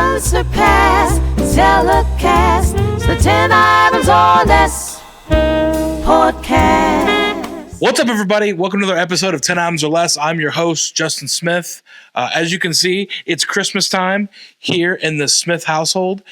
unsurpassed, telecast. It's the 10 items or less podcast. What's up, everybody? Welcome to another episode of 10 Items or Less. I'm your host, Justin Smith. As you can see, it's Christmas time here in the Smith household,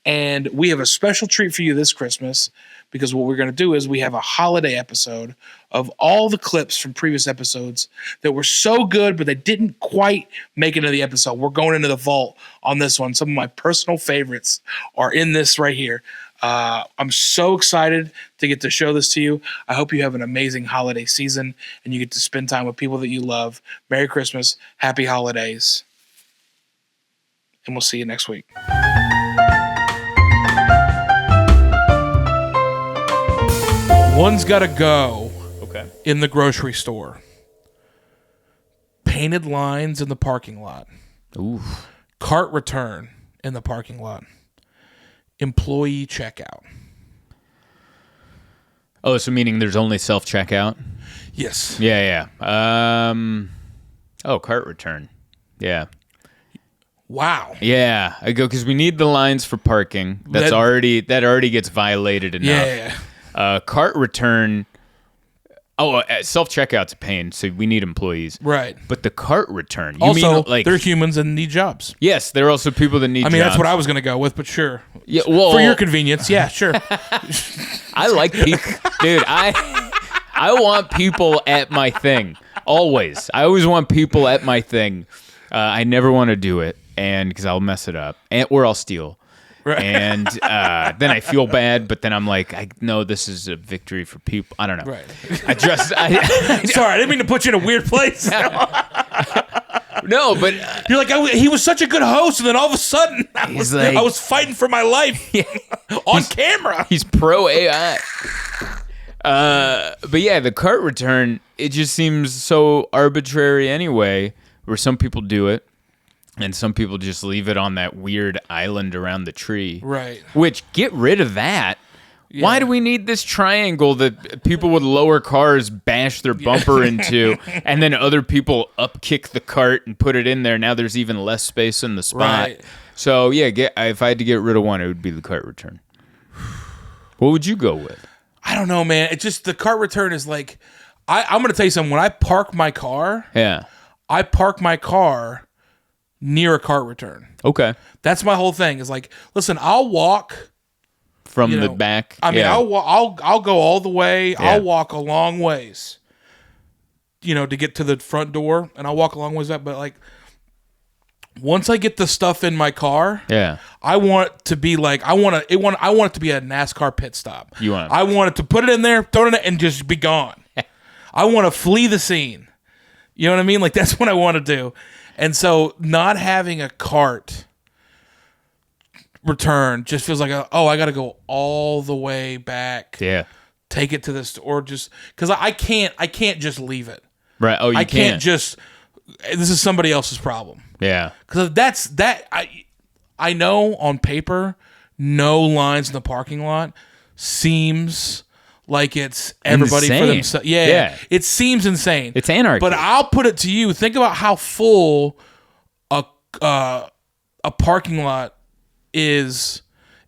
and we have a special treat for you this Christmas because what we're going to do is we have a holiday episode of all the clips from previous episodes that were so good, but they didn't quite make it into the episode. We're going into the vault on this one. Some of my personal favorites are in this right here. I'm so excited to get to show this to you. I hope you have an amazing holiday season and you get to spend time with people that you love. Merry Christmas, happy holidays, and we'll see you next week. One's got to go in the grocery store. Painted lines in the parking lot. Ooh. Cart return in the parking lot. Employee checkout. Oh, so meaning there's only self-checkout? Yes. Yeah. Cart return. Yeah. Wow. Yeah. I go because we need the lines for parking. That already gets violated enough. Yeah. Cart return. Self-checkout's a pain, so we need employees. Right. But the cart return, they're humans and need jobs. Yes, there are also people that need jobs. That's what I was going to go with, but sure. Yeah, well, for your convenience, yeah, sure. I like people. Dude, I want people at my thing. Always. I always want people at my thing. I never want to do it, and because I'll mess it up, or I'll steal. Right. And then I feel bad, but then I'm like, I know this is a victory for people. I don't know. Right. Sorry, I didn't mean to put you in a weird place. No, but you're like, he was such a good host, and then all of a sudden, I was fighting for my life on camera. He's pro AI. But yeah, the cart return, it just seems so arbitrary anyway, where some people do it. And some people just leave it on that weird island around the tree. Right. Which, get rid of that. Yeah. Why do we need this triangle that people with lower cars bash their bumper into, and then other people upkick the cart and put it in there? Now there's even less space in the spot. Right. So, yeah, if I had to get rid of one, it would be the cart return. What would you go with? I don't know, man. It's just the cart return is like, I'm going to tell you something. When I park my car, I park my car near a cart return. Okay. That's my whole thing. Is like, listen, I'll walk from the back. I'll go all the way. Yeah. I'll walk a long ways, to get to the front door, and I'll walk a long ways back. But like, once I get the stuff in my car, I want it to be like I want it to be a NASCAR pit stop. I want it to put it in there, throw it in, and just be gone. I want to flee the scene. You know what I mean? Like that's what I want to do. And so not having a cart return just feels like, I got to go all the way back. Yeah. Take it to this, or just, because I can't just leave it. Right. Oh, I can't just, this is somebody else's problem. Yeah. Because I know on paper, no lines in the parking lot seems like it's everybody insane. For themselves. Yeah. It seems insane. It's anarchy. But I'll put it to you. Think about how full a parking lot is,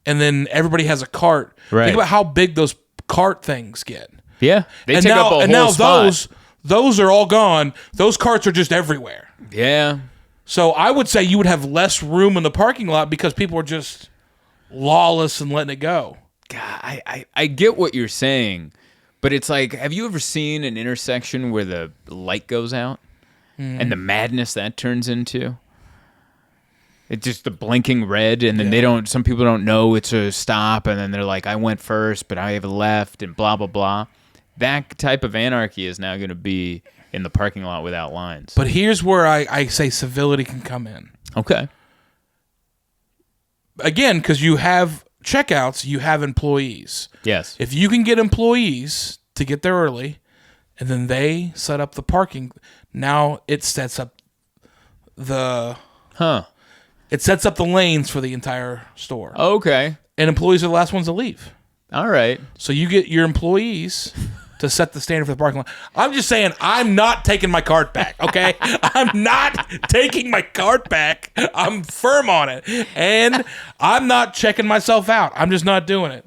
and then everybody has a cart. Right. Think about how big those cart things get. Yeah. They take up a whole spot. Those are all gone. Those carts are just everywhere. Yeah. So I would say you would have less room in the parking lot because people are just lawless and letting it go. God, I get what you're saying, but it's like, have you ever seen an intersection where the light goes out and the madness that turns into? It's just the blinking red, and then some people don't know it's a stop, and then they're like, I went first, but I have a left, and blah, blah, blah. That type of anarchy is now going to be in the parking lot without lines. But here's where I say civility can come in. Okay. Again, because you have checkouts, you have employees. Yes. If you can get employees to get there early, and then they set up the parking, now it sets up the lanes for the entire store. Okay. And employees are the last ones to leave. All right. So you get your employees to set the standard for the parking lot. I'm just saying, I'm not taking my cart back, okay? I'm not taking my cart back. I'm firm on it. And I'm not checking myself out. I'm just not doing it.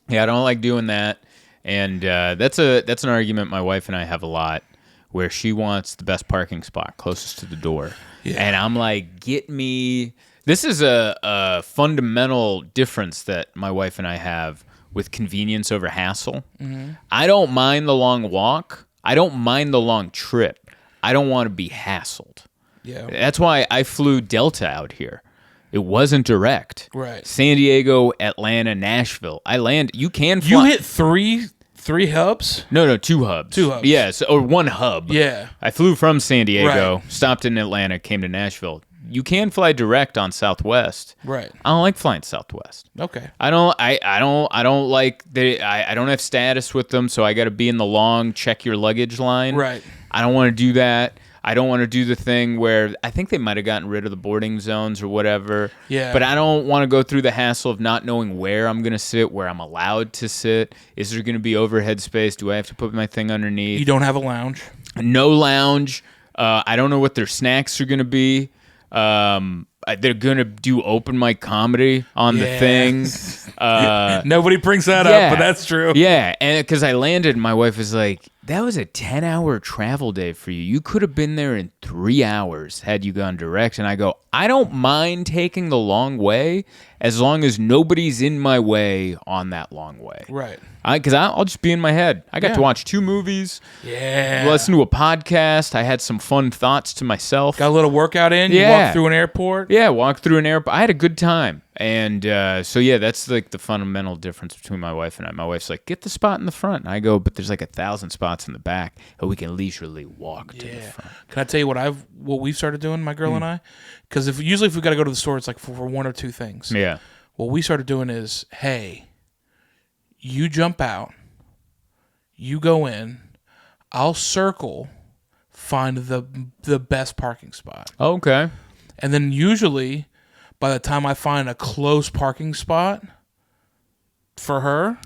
Yeah, I don't like doing that. And that's an argument my wife and I have a lot, where she wants the best parking spot closest to the door. Yeah. And I'm like, get me... This is a fundamental difference that my wife and I have with convenience over hassle. Mm-hmm. I don't mind the long walk. I don't mind the long trip. I don't want to be hassled. Yeah. That's why I flew Delta out here. It wasn't direct. Right. San Diego, Atlanta, Nashville. You can fly. You hit three hubs? No, 2 hubs. 2 hubs. Yes, or 1 hub. Yeah. I flew from San Diego, right. Stopped in Atlanta, came to Nashville. You can fly direct on Southwest. Right. I don't like flying Southwest. Okay. I don't like I don't have status with them, so I got to be in the long check your luggage line. Right. I don't want to do that. I don't want to do the thing where I think they might have gotten rid of the boarding zones or whatever. Yeah. But I don't want to go through the hassle of not knowing where I'm going to sit, where I'm allowed to sit. Is there going to be overhead space? Do I have to put my thing underneath? You don't have a lounge? No lounge. I don't know what their snacks are going to be. They're going to do open mic comedy on the thing. Nobody brings that up, but that's true. Yeah, and because I landed, my wife was like, that was a 10-hour travel day for you. You could have been there in 3 hours had you gone direct. And I go, I don't mind taking the long way as long as nobody's in my way on that long way. Right. Because I'll just be in my head. I got to watch 2 movies. Yeah. Listen to a podcast. I had some fun thoughts to myself. Got a little workout in. You walked through an airport. Yeah, walked through an airport. I had a good time. And so, yeah, that's like the fundamental difference between my wife and I. My wife's like, get the spot in the front. And I go, but there's like 1,000 spots in the back, and we can leisurely walk to the front. Can I tell you what we've started doing, my girl and I? Because usually if we got to go to the store, it's like for 1 or 2 things. Yeah. What we started doing is, hey, you jump out, you go in, I'll circle, find the best parking spot. Okay. And then usually, by the time I find a close parking spot for her,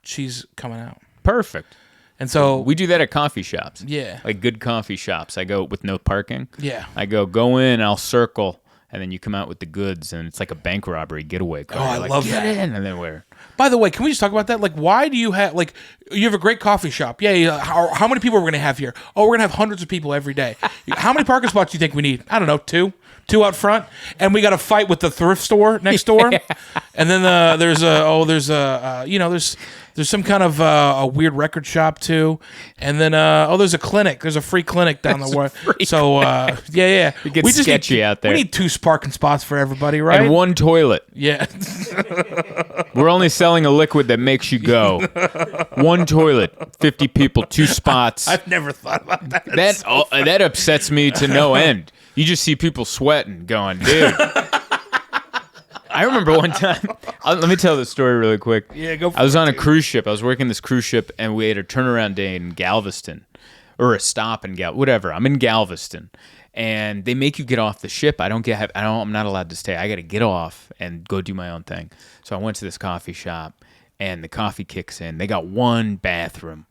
she's coming out. Perfect. And so we do that at coffee shops. Yeah. Like good coffee shops. I go with no parking. Yeah. I go in, I'll circle, and then you come out with the goods, and it's like a bank robbery getaway car. Oh, I love that. Get in, and then we're... By the way, can we just talk about that? Like, why do you have, like, you have a great coffee shop. Yeah, how many people are we going to have here? Oh, we're going to have hundreds of people every day. How many parking spots do you think we need? I don't know, 2? 2 out front, and we got to fight with the thrift store next door. And then there's some kind of a weird record shop too, and then there's a clinic. There's a free clinic down the way. So it gets sketchy out there. We need 2 parking spots for everybody, right? And 1 toilet. Yeah. We're only selling a liquid that makes you go. 1 toilet, 50 people, 2 spots. I've never thought about that. That upsets me to no end. You just see people sweating, going, dude. I remember one time. Let me tell this story really quick. Yeah, go for it. I was on a cruise ship. I was working this cruise ship, and we had a turnaround day in Galveston, or a stop in whatever. I'm in Galveston, and they make you get off the ship. I'm not allowed to stay. I got to get off and go do my own thing. So I went to this coffee shop, and the coffee kicks in. They got 1 bathroom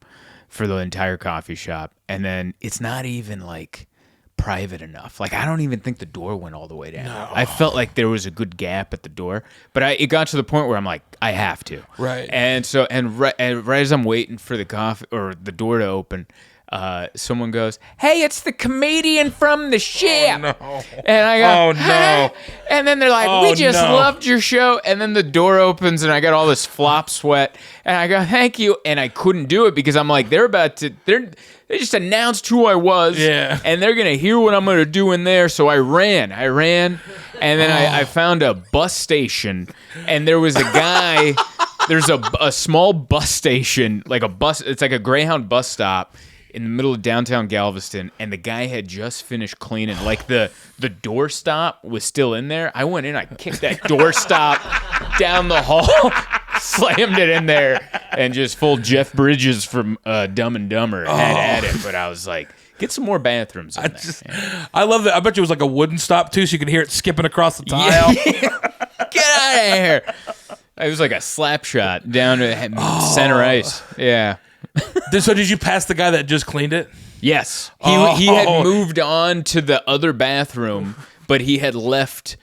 for the entire coffee shop, and then it's not even like private enough. Like, I don't even think the door went all the way down. No. I felt like there was a good gap at the door, but it got to the point where I'm like, I have to. Right. And so, right as I'm waiting for the coffee or the door to open, someone goes, "Hey, it's the comedian from the ship." Oh, no. And I go, "Oh, no." And then they're like, "We just loved your show." And then the door opens, and I got all this flop sweat, and I go, "Thank you." And I couldn't do it because I'm like, they just announced who I was, and they're gonna hear what I'm gonna do in there. So I ran, and then I found a bus station, and there was a guy. There's a small bus station, like a bus. It's like a Greyhound bus stop in the middle of downtown Galveston, and the guy had just finished cleaning. Like the door stop was still in there. I went in, I kicked that door stop down the hall, slammed it in there, and just full Jeff Bridges from Dumb and Dumber had at it. But I was like, get some more bathrooms in there. I love that. I bet you it was like a wooden stop too, so you could hear it skipping across the tile. Get out of here. It was like a slap shot down to center ice. Yeah. So did you pass the guy that just cleaned it? Yes. He had moved on to the other bathroom, but he had left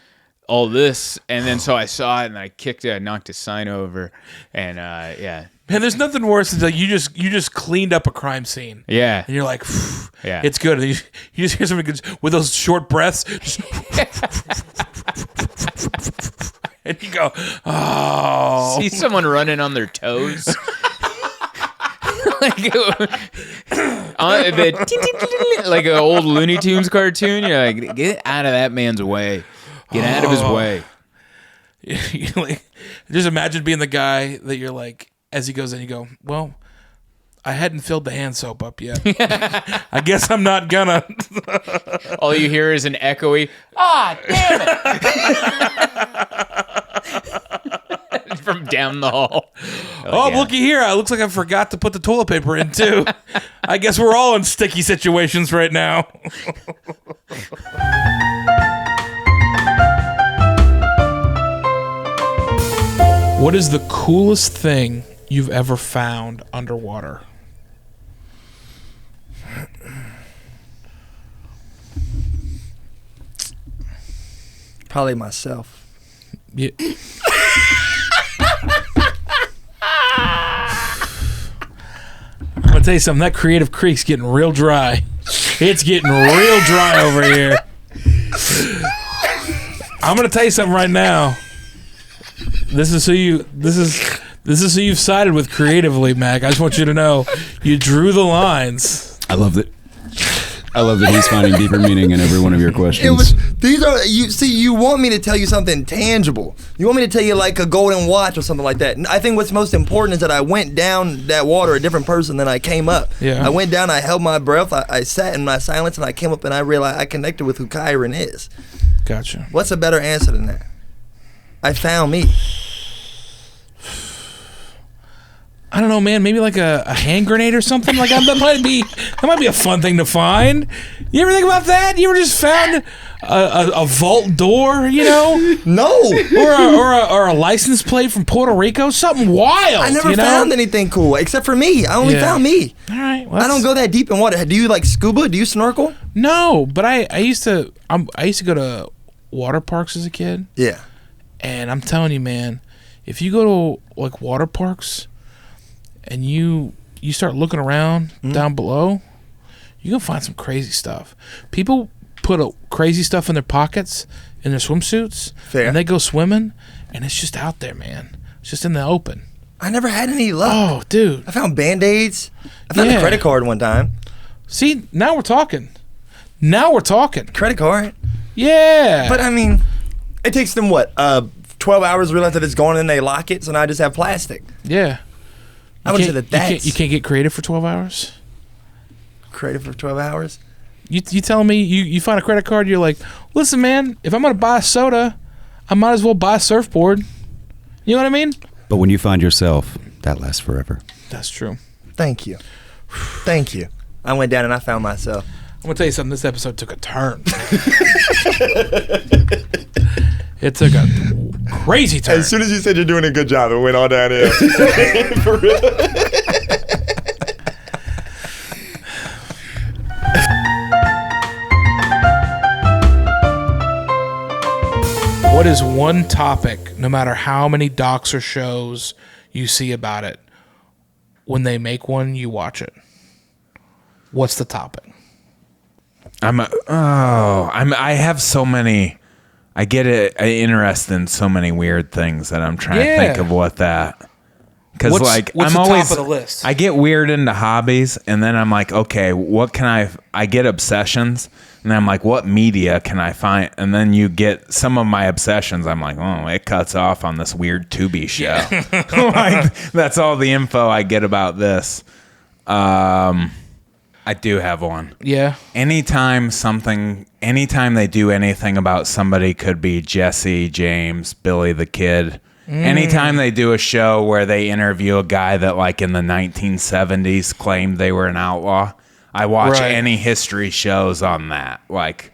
all this, and then so I saw it, and I kicked it, I knocked his sign over, and yeah. Man, there's nothing worse than like you just cleaned up a crime scene. Yeah. And you're like, yeah, it's good. And you just hear something good with those short breaths. And you go, oh. See someone running on their toes. like an old Looney Tunes cartoon. You're like, get out of that man's way. Get out of his way. Like, just imagine being the guy that you're like, as he goes in, you go, well, I hadn't filled the hand soap up yet. I guess I'm not gonna. All you hear is an echoey, damn it. From down the hall. Like, looky here. It looks like I forgot to put the toilet paper in, too. I guess we're all in sticky situations right now. What is the coolest thing you've ever found underwater? Probably myself. Yeah. I'm gonna tell you something. That Creative Creek's getting real dry. It's getting real dry over here. I'm gonna tell you something right now. This is who you've sided with creatively, Mac. I just want you to know you drew the lines. I love that. I love that he's finding deeper meaning in every one of your questions. You want me to tell you something tangible. You want me to tell you like a golden watch or something like that. And I think what's most important is that I went down that water a different person than I came up. Yeah. I went down, I held my breath, I sat in my silence, and I came up and I realized I connected with who Kieron is. Gotcha. What's a better answer than that? I found me. I don't know, man. Maybe like a hand grenade or something. Like that might be a fun thing to find. You ever think about that? You ever just found a vault door? You know? No. or a license plate from Puerto Rico? Something wild. I never found anything cool except for me. I only found me. All right. Well, I don't go that deep in water. Do you like scuba? Do you snorkel? No, but I used to go to water parks as a kid. Yeah. And I'm telling you, man, if you go to like water parks and you start looking around down below, you can find some crazy stuff. People put crazy stuff in their pockets in their swimsuits. Fair. And they go swimming, and it's just out there, man. It's just in the open. I never had any luck. Oh, dude. I found Band-Aids. I found a credit card one time. See, now we're talking. Credit card? Yeah. But I mean, it takes them 12 hours to realize that it's gone and then they lock it, so now I just have plastic. Yeah. I would say that's... You can't get creative for 12 hours? Creative for 12 hours? You telling me you find a credit card, you're like, listen, man, if I'm going to buy a soda, I might as well buy a surfboard. You know what I mean? But when you find yourself, that lasts forever. That's true. Thank you. Thank you. I went down and I found myself. I'm going to tell you something. This episode took a turn. It took a crazy turn. As soon as you said you're doing a good job, it went all downhill. For real. What is one topic, no matter how many docs or shows you see about it, when they make one, you watch it? What's the topic? I have so many. I get interested in so many weird things that I'm trying to think of what that. Because like what's I'm the always top of the list? I get weird into hobbies, and then I'm like, okay, what can I get obsessions, and then I'm like, what media can I find? And then you get some of my obsessions. I'm like, oh, it cuts off on this weird Tubi show. Like that's all the info I get about this. I do have one. Yeah. Anytime they do anything about somebody, could be Jesse, James, Billy the Kid. Anytime they do a show where they interview a guy that like in the 1970s claimed they were an outlaw, I watch any history shows on that. Like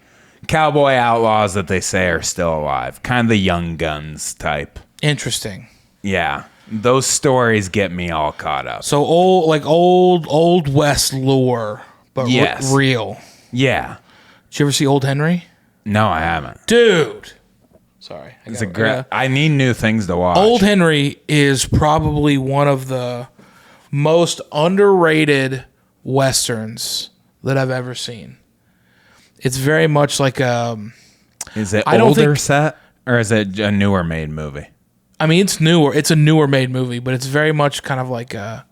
cowboy outlaws that they say are still alive. Kind of the Young Guns type. Interesting. Yeah. Those stories get me all caught up. So old West lore, but Yes. real. Yeah. Did you ever see Old Henry? No, I haven't. Dude. Sorry. It's a great. I need new things to watch. Old Henry is probably one of the most underrated Westerns that I've ever seen. It's very much like Is it I don't older think- set or is it a newer made movie? I mean, it's newer. It's a newer made movie, but it's very much kind of like I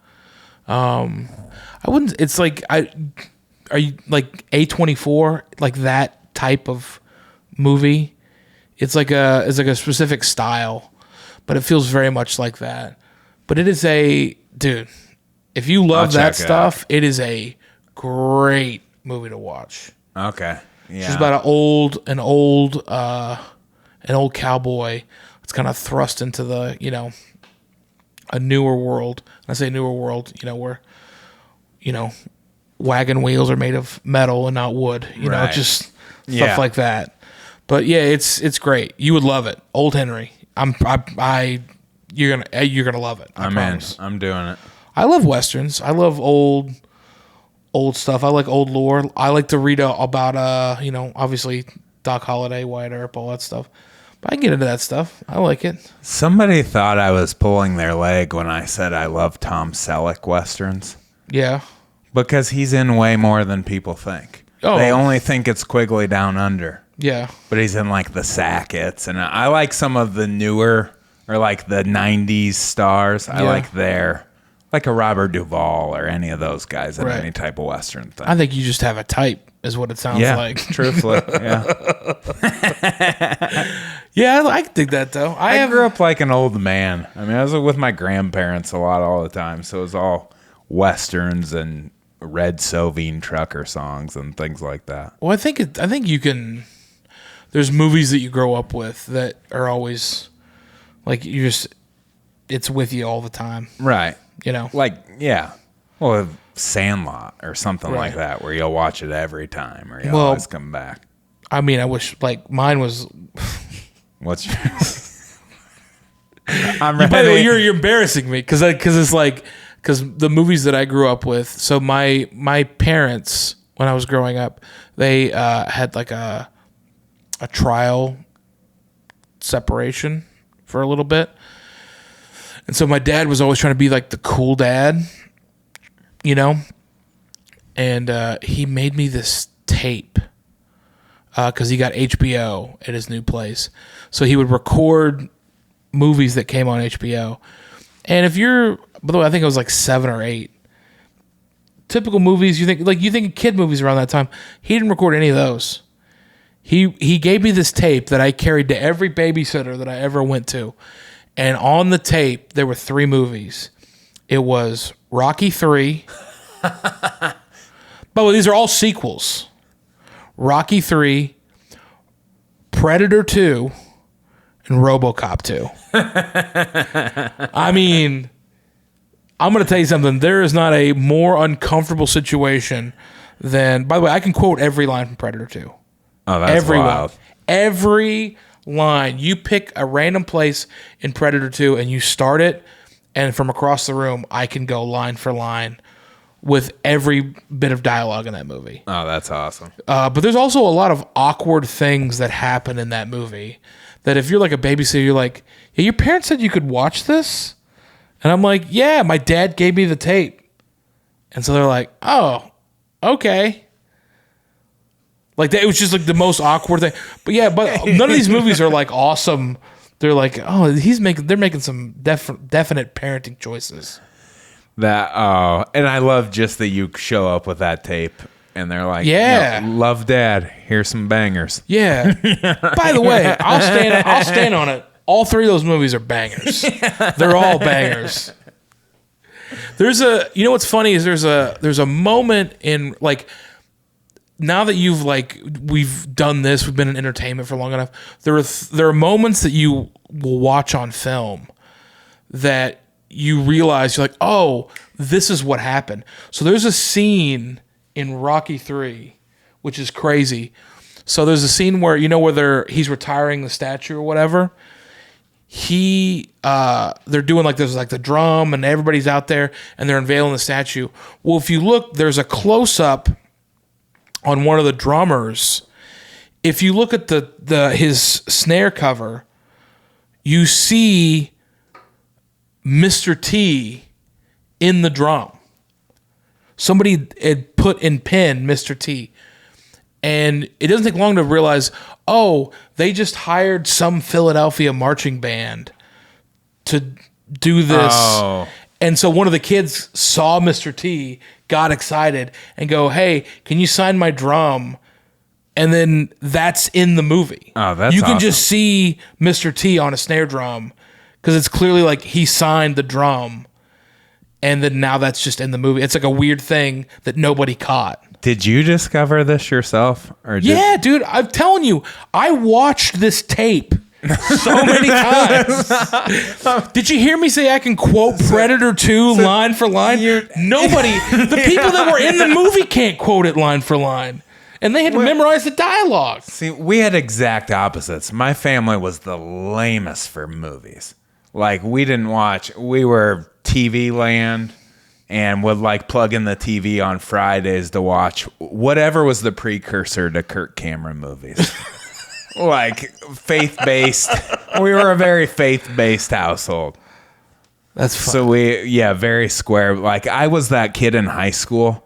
wouldn't. It's like are you like A24, like that type of movie? It's like a specific style, but it feels very much like that. But it is dude. If you love I'll that check it stuff, it is a great movie to watch. Okay. Yeah. It's just about an old cowboy that's kind of thrust into the, a newer world. And I say newer world, where, wagon wheels are made of metal and not wood, Right. just Yeah. stuff like that. But yeah, it's great. You would love it. Old Henry. You're gonna love it. I I'm in. promise. I'm doing it. I love Westerns. I love old stuff. I like old lore. I like to read about, obviously Doc Holliday, Wyatt Earp, all that stuff. But I can get into that stuff. I like it. Somebody thought I was pulling their leg when I said I love Tom Selleck Westerns Yeah. because he's in way more than people think. Oh. They only think it's Quigley Down Under. Yeah. But he's in like the Sackets, and I like some of the newer or like the '90s stars. I Yeah. like like a Robert Duvall or any of those guys in Right. any type of Western thing. I think you just have a type, is what it sounds yeah, like. truthfully, yeah. Yeah, I dig that though. I grew up like an old man. I mean, I was with my grandparents a lot all the time, so it was all Westerns and Red Sovine trucker songs and things like that. Well, I think you can. There's movies that you grow up with that are always like it's with you all the time. Right. Like Yeah. Well, Sandlot or something Right. like that, where you'll watch it every time or you'll Well- always come back. I mean, I wish like mine was. What's yours? I'm By the way, ready. you're embarrassing me because it's like the movies that I grew up with. So my parents, when I was growing up, they had like a trial separation for a little bit, and so my dad was always trying to be like the cool dad, and he made me this tape because he got HBO at his new place, so he would record movies that came on HBO. And if you're, by the way, I think I was like 7 or 8. Typical movies, you think of kid movies around that time. He didn't record any of those. He gave me this tape that I carried to every babysitter that I ever went to. And on the tape, there were 3 movies. It was Rocky 3. By the way, these are all sequels. Rocky 3, Predator 2, and RoboCop 2. I mean, I'm going to tell you something. There is not a more uncomfortable situation than... By the way, I can quote every line from Predator 2. Oh, that's Every wild. line. Every line. You pick a random place in Predator 2 and you start it, and from across the room, I can go line for line with every bit of dialogue in that movie. Oh, that's awesome. But there's also a lot of awkward things that happen in that movie that if you're like a babysitter, you're like, yeah, your parents said you could watch this? And I'm like, yeah, my dad gave me the tape. And so they're like, oh, okay. Like that, it was just like the most awkward thing. But yeah, but none of these movies are like awesome. They're like, oh, they're making some definite parenting choices. And I love just that you show up with that tape and they're like, Yeah. "No, love dad. Here's some bangers." Yeah. By the way, I'll stand on it. All 3 of those movies are bangers. They're all bangers. You know what's funny is there's a moment in like, now that we've done this, we've been in entertainment for long enough. There are moments that you will watch on film that you realize you're like, oh, this is what happened. So there's a scene in Rocky 3, which is crazy. So there's a scene where he's retiring the statue or whatever. they're doing like there's like the drum and everybody's out there and they're unveiling the statue. Well, if you look, there's a close up on one of the drummers. If you look at his snare cover, you see Mr. T in the drum. Somebody had put in pen Mr. T. And it doesn't take long to realize, oh, they just hired some Philadelphia marching band to do this. Oh. And so one of the kids saw Mr. T, got excited, and go, hey, can you sign my drum? And then that's in the movie. Oh, that's You can awesome. just see Mr. T on a snare drum because it's clearly like he signed the drum. And then now that's just in the movie. It's like a weird thing that nobody caught. Did you discover this yourself? Or Yeah, dude, I'm telling you, I watched this tape so many times. Did you hear me say I can quote Predator 2 line for line? Nobody, the people that were in the movie can't quote it line for line. And they had to memorize the dialogue. See, we had exact opposites. My family was the lamest for movies. Like, we didn't watch, we were TV land and would like plug in the TV on Fridays to watch whatever was the precursor to Kirk Cameron movies. Like, faith-based. We were a very faith-based household. That's fun. So very square. Like, I was that kid in high school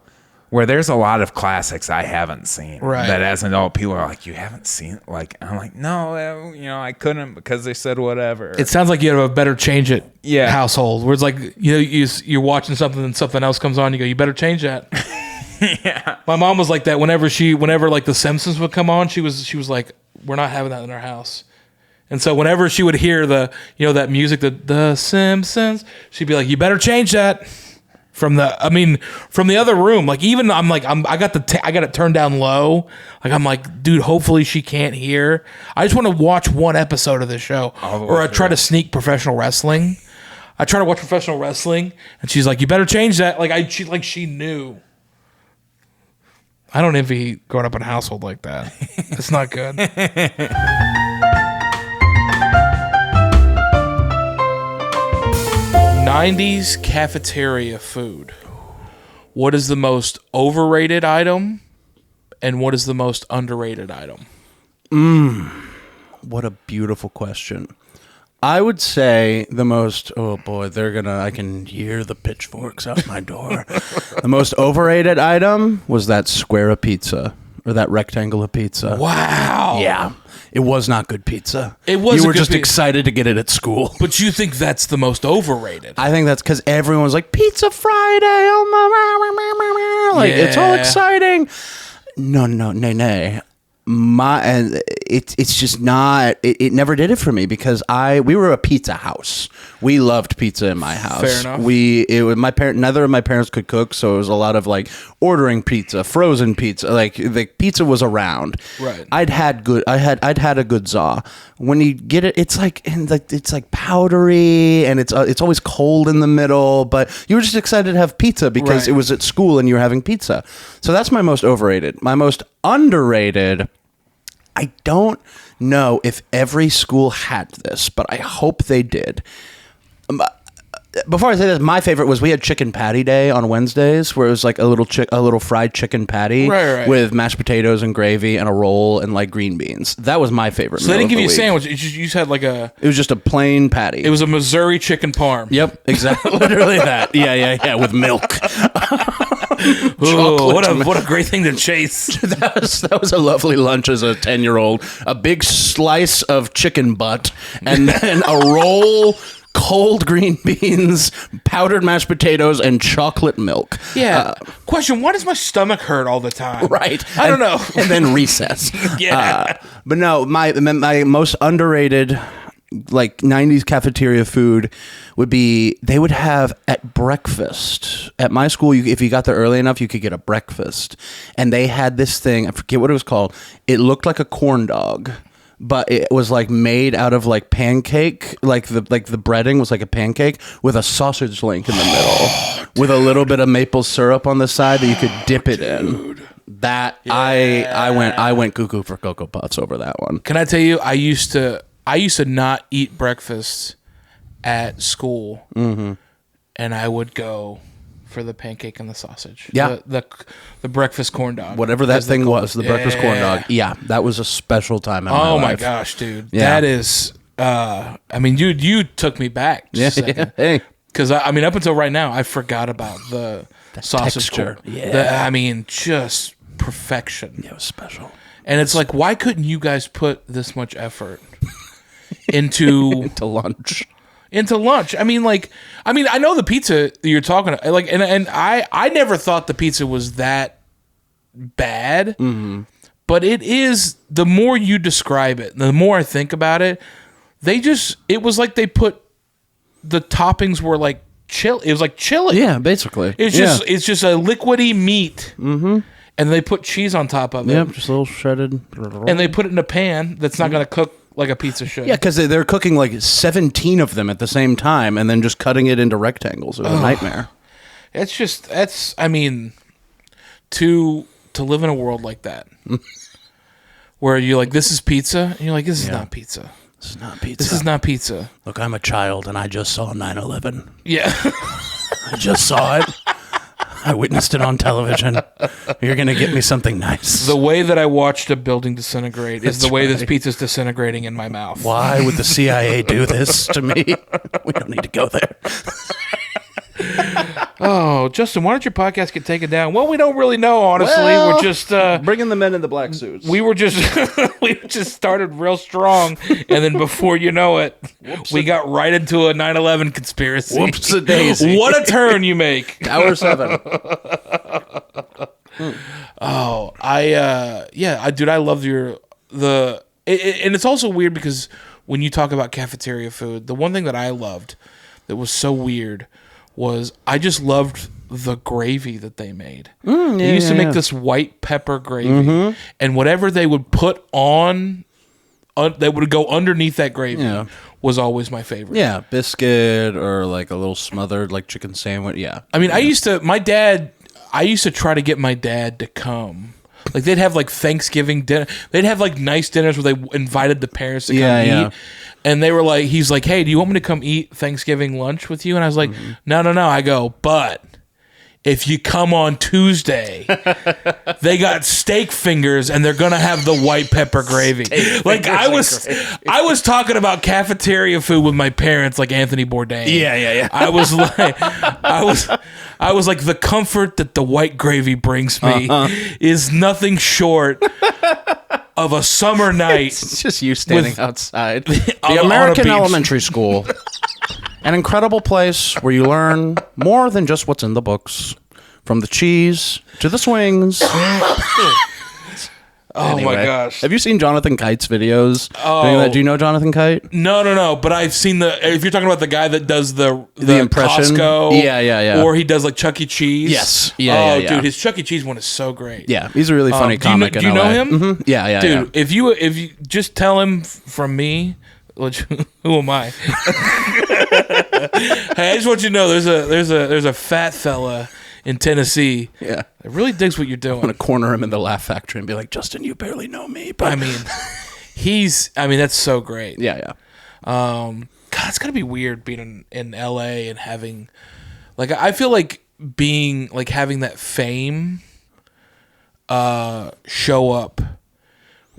where there's a lot of classics I haven't seen. Right. That as an adult, people are like, you haven't seen it? Like, I'm like, no, I couldn't because they said whatever. It sounds like you have a better change it Yeah. household where it's like, you're watching something and something else comes on. You go, you better change that. Yeah. My mom was like that whenever like the Simpsons would come on, she was like, we're not having that in our house. And so whenever she would hear that music, the Simpsons, she'd be like, you better change that. From the other room, like even I got it turned down low. Like I'm like, dude, hopefully she can't hear. I just want to watch one episode of this show, or I try to sneak professional wrestling. I try to watch professional wrestling, and she's like, you better change that. She knew. I don't envy growing up in a household like that. It's not good. 90s cafeteria food. What is the most overrated item and what is the most underrated item? What a beautiful question. I would say the most, I can hear the pitchforks out my door. The most overrated item was that square of pizza or that rectangle of pizza. Wow. Yeah. It was not good pizza. It was. You were just excited to get it at school. But you think that's the most overrated? I think that's because everyone's like, Pizza Friday. Oh my, like, it's all exciting. No, nay. It's just not. It never did it for me because we were a pizza house. We loved pizza in my house. Fair enough. Neither of my parents could cook, so it was a lot of like ordering pizza, frozen pizza. Like the pizza was around. Right. I'd had a good za. When you get it, it's like powdery and it's always cold in the middle. But you were just excited to have pizza because Right. it was at school and you were having pizza. So that's my most overrated. My most underrated. I don't know if every school had this, but I hope they did. Before I say this, my favorite was we had chicken patty day on Wednesdays, where it was like a little fried chicken patty Right. with mashed potatoes and gravy and a roll and like green beans. That was my favorite. So they meal didn't give of you the a week. sandwich. You just had like a. It was just a plain patty. It was a Missouri chicken parm. Yep, exactly. Literally that. Yeah, with milk. Ooh, what a great thing to chase. That was a lovely lunch as a 10-year-old. A big slice of chicken butt and then a roll, cold green beans, powdered mashed potatoes, and chocolate milk. Yeah. Question: why does my stomach hurt all the time? Right. I don't know. And then recess. Yeah. But no, my most underrated like 90s cafeteria food would be they would have at breakfast at my school. If you got there early enough, you could get a breakfast, and they had this thing. I forget what it was called. It looked like a corn dog, but it was like made out of like pancake, like the breading was like a pancake with a sausage link in the middle, with a little bit of maple syrup on the side that you could dip it in. That I went cuckoo for Cocoa Puffs over that one. Can I tell you? I used to I used to not eat breakfast at school, and I would go for the pancake and the sausage. Yeah. The breakfast corn dog. Whatever that thing was, the breakfast corn dog. Yeah, that was a special time in my life. Oh my gosh, dude. Yeah. That is I mean, you took me back just a second. Hey. Because I mean, up until right now, I forgot about the sausage texture. corn. Yeah. I mean, just perfection. Yeah, it was special. And it's like, why couldn't you guys put this much effort into To lunch. I mean, I know the pizza that you're talking like, and I never thought the pizza was that bad, but it is. The more you describe it, the more I think about it. It was like they put the toppings were like chill. It was like chili. Yeah, basically. It's just a liquidy meat, and they put cheese on top of it. Yep, just a little shredded. And they put it in a pan that's not going to cook like a pizza should. Yeah, because they're cooking like 17 of them at the same time and then just cutting it into rectangles. It was a nightmare. I mean, to live in a world like that, where you're like, this is pizza, and you're like, this is not pizza. This is not pizza. This is not pizza. Look, I'm a child and I just saw 9/11. Yeah. I just saw it. I witnessed it on television. You're going to get me something nice. The way that I watched a building disintegrate is That's the way this right. pizza's disintegrating in my mouth. Why would the CIA do this to me? We don't need to go there. Oh, Justin, why don't your podcast get taken down? Well, we don't really know, honestly. Well, we're just bringing the men in the black suits. we just started real strong, and then before you know it, we got right into a 9/11 conspiracy. Whoops-a-daisy. What a turn you make. Tower 7. Oh, dude, I love and it's also weird because when you talk about cafeteria food, the one thing that I loved that was so weird was I just loved the gravy that they made. They used to make this white pepper gravy, and whatever they would put on, that would go underneath that gravy was always my favorite. Yeah, biscuit or like a little smothered like chicken sandwich. Yeah. I mean, I used to try to get my dad to come. Like they'd have like Thanksgiving dinner. They'd have like nice dinners where they invited the parents to come eat. And they were like, he's like, hey, do you want me to come eat Thanksgiving lunch with you? And I was like, no. I go, but if you come on Tuesday, they got steak fingers and they're going to have the white pepper gravy. Like I was talking about cafeteria food with my parents, like Anthony Bourdain. Yeah. I was like, the comfort that the white gravy brings me is nothing short of a summer night. It's just you standing outside. The on a American beach. Elementary School. An incredible place where you learn more than just what's in the books. From the cheese to the swings. Oh my gosh. Have you seen Jonathan Kite's videos? Oh. Do you know Jonathan Kite? No. But I've seen if you're talking about the guy that does the impression? Costco. Yeah. Or he does like Chuck E. Cheese. Yes. Yeah. Dude, his Chuck E. Cheese one is so great. Yeah, he's a really funny comic. Do you know him? Mm-hmm. Yeah. Dude, if you just tell him from me, which, who am I? Hey, I just want you to know there's a fat fella in Tennessee. Yeah. It really digs what you're doing. I'm going to corner him in the Laugh Factory and be like, Justin, you barely know me. But I mean, that's so great. Yeah. God, it's gotta be weird being in LA and having, like, I feel like being like having that fame show up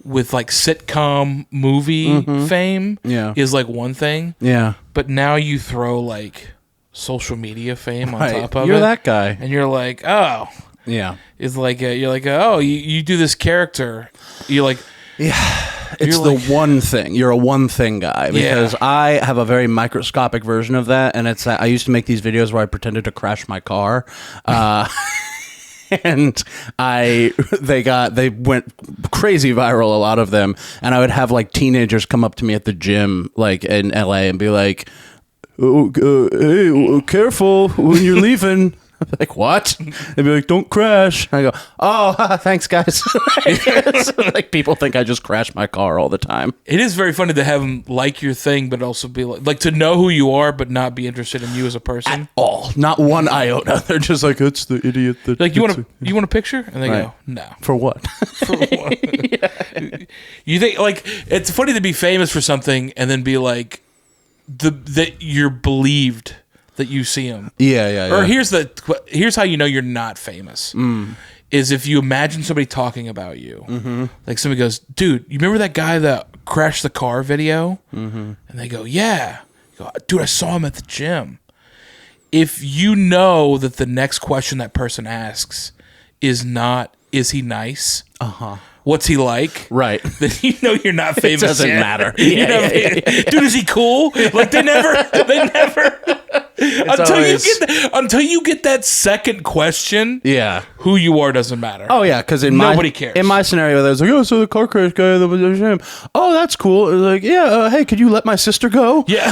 with like sitcom movie fame is like one thing. Yeah. But now you throw like social media fame on top of it. You're that guy. And you're like, oh. Yeah. It's like, you do this character. You're like, It's the one thing. You're a one thing guy because I have a very microscopic version of that, and it's I used to make these videos where I pretended to crash my car. And they went crazy viral, a lot of them, and I would have like teenagers come up to me at the gym like in LA and be like, hey, careful when you're leaving. I'd be like, what? They'd be like, don't crash. I go, oh, thanks, guys. Like, people think I just crash my car all the time. It is very funny to have them like your thing, but also be like to know who you are, but not be interested in you as a person. At all. Not one iota. They're just like, it's the idiot that... Like, you want a picture? And they go, no. For what? For what? You think, like, it's funny to be famous for something and then be like, that you're believed that you see them. Yeah. Or here's how you know you're not famous. Is if you imagine somebody talking about you. Like, somebody goes, dude, you remember that guy that crashed the car video? And they go, yeah. You go, dude, I saw him at the gym. If you know that the next question that person asks is not, is he nice? What's he like? Right. Then you know you're not famous. It doesn't yet. matter. You know what I mean? Dude, is he cool? Like, they never until you get that second question. Yeah. Who you are doesn't matter. Oh, yeah, because nobody cares. In my scenario, there's like, oh, so the car crash guy that was at the gym. Oh, that's cool. It was like, yeah, hey, could you let my sister go? Yeah.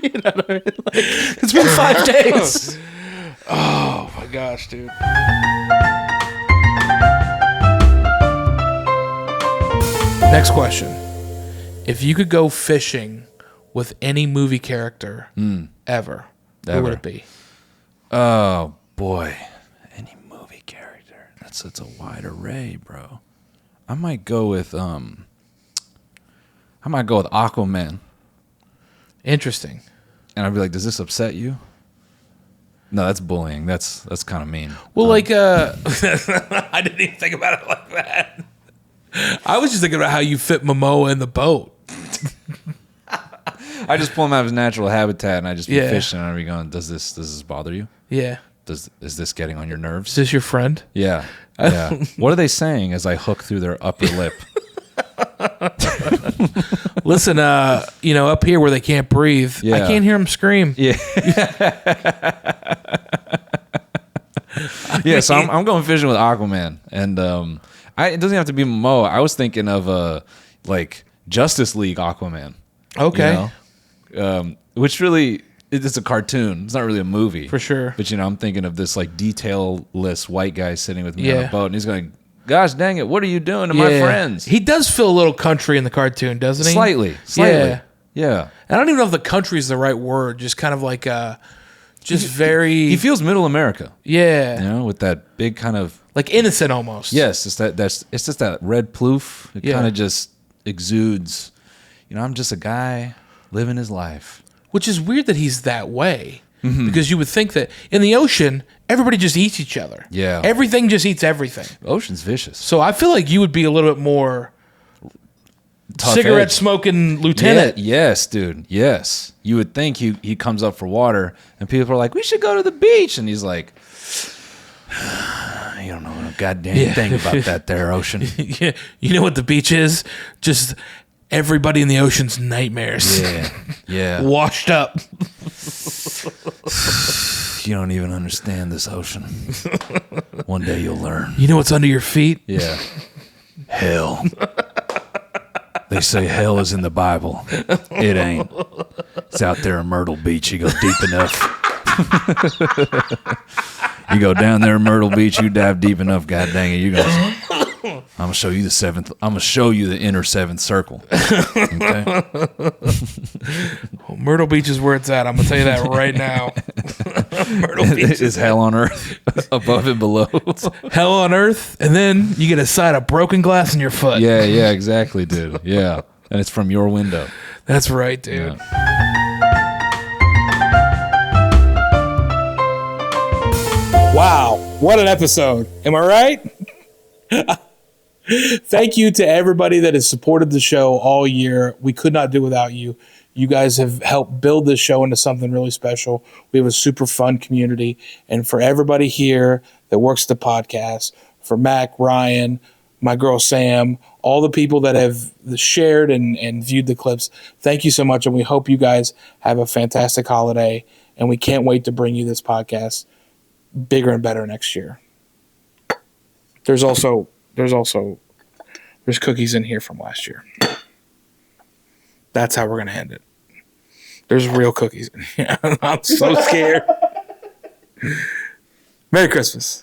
You know what I mean? Like, it's been 5 days. Oh my gosh, dude. Next question. If you could go fishing with any movie character ever, who would it be? Oh boy, any movie character. That's a wide array, bro. I might go with Aquaman. Interesting. And I'd be like, does this upset you? No, that's bullying. That's kind of mean. Well, I didn't even think about it like that. I was just thinking about how you fit Momoa in the boat. I just pull him out of his natural habitat and I just be Yeah. fishing and I'd be going, does this bother you? Yeah. Is this getting on your nerves? Is this your friend? Yeah. What are they saying as I hook through their upper lip? Listen, up here where they can't breathe, I Yeah. can't hear them scream. Yeah. Yeah, so I'm going fishing with Aquaman. And it doesn't have to be Momoa. I was thinking of like Justice League Aquaman. Okay. You know? Which really, it's a cartoon. It's not really a movie. For sure. But, I'm thinking of this like detail-less white guy sitting with me on Yeah. a boat. And he's going, gosh dang it, what are you doing to my friends? He does feel a little country in the cartoon, doesn't he? Slightly. Yeah. I don't even know if the country is the right word. Just kind of like very. He feels middle America. Yeah. With that big kind of. Like innocent almost. Yes, it's just that red ploof. It Yeah. kind of just exudes. I'm just a guy living his life. Which is weird that he's that way. Because you would think that in the ocean, everybody just eats each other. Yeah. Everything just eats everything. The ocean's vicious. So I feel like you would be a little bit more Tough cigarette edge. smoking lieutenant. Yes, dude. Yes. You would think he comes up for water and people are like, we should go to the beach. And he's like, you don't know a goddamn thing about that there, ocean. Yeah. You know what the beach is? Just everybody in the ocean's nightmares. Yeah. Washed up. You don't even understand this ocean. One day you'll learn. You know what's under your feet? Yeah. Hell. They say hell is in the Bible. It ain't. It's out there in Myrtle Beach. You go deep enough. You go down there in Myrtle Beach, you dive deep enough, god dang it, you're gonna I'm gonna show you the inner seventh circle. Okay? Myrtle Beach is where it's at. I'm gonna tell you that right now. Myrtle Beach is hell on earth above and below. hell on earth, and then you get a side of broken glass in your foot. Yeah, exactly, dude. Yeah. And it's from your window. That's right, dude. Yeah. Wow, what an episode. Am I right? Thank you to everybody that has supported the show all year. We could not do it without you. You guys have helped build this show into something really special. We have a super fun community. And for everybody here that works the podcast, for Mac, Ryan, my girl Sam, all the people that have shared and viewed the clips, thank you so much. And we hope you guys have a fantastic holiday. And we can't wait to bring you this podcast bigger and better next year. There's cookies in here from last year. That's how we're going to end it. There's real cookies in here. I'm so scared. Merry Christmas.